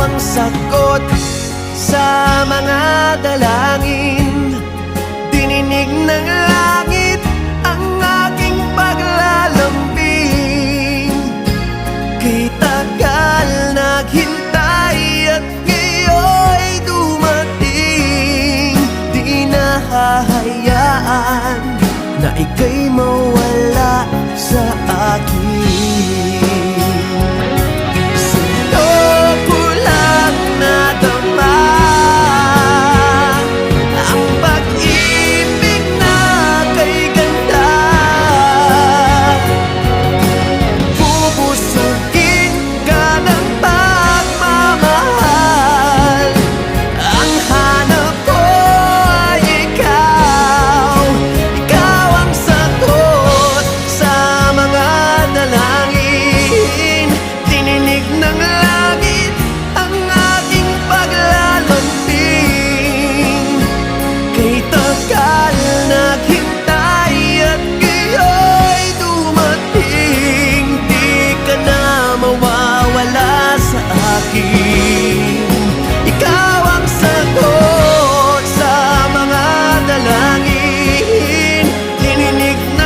ang sagot sa mga dalangin. Dininig ng langit ang aking paglalambing. Kay tagal naghintay at ngayon'y dumating. Di na hahayaan na ika'y mawala.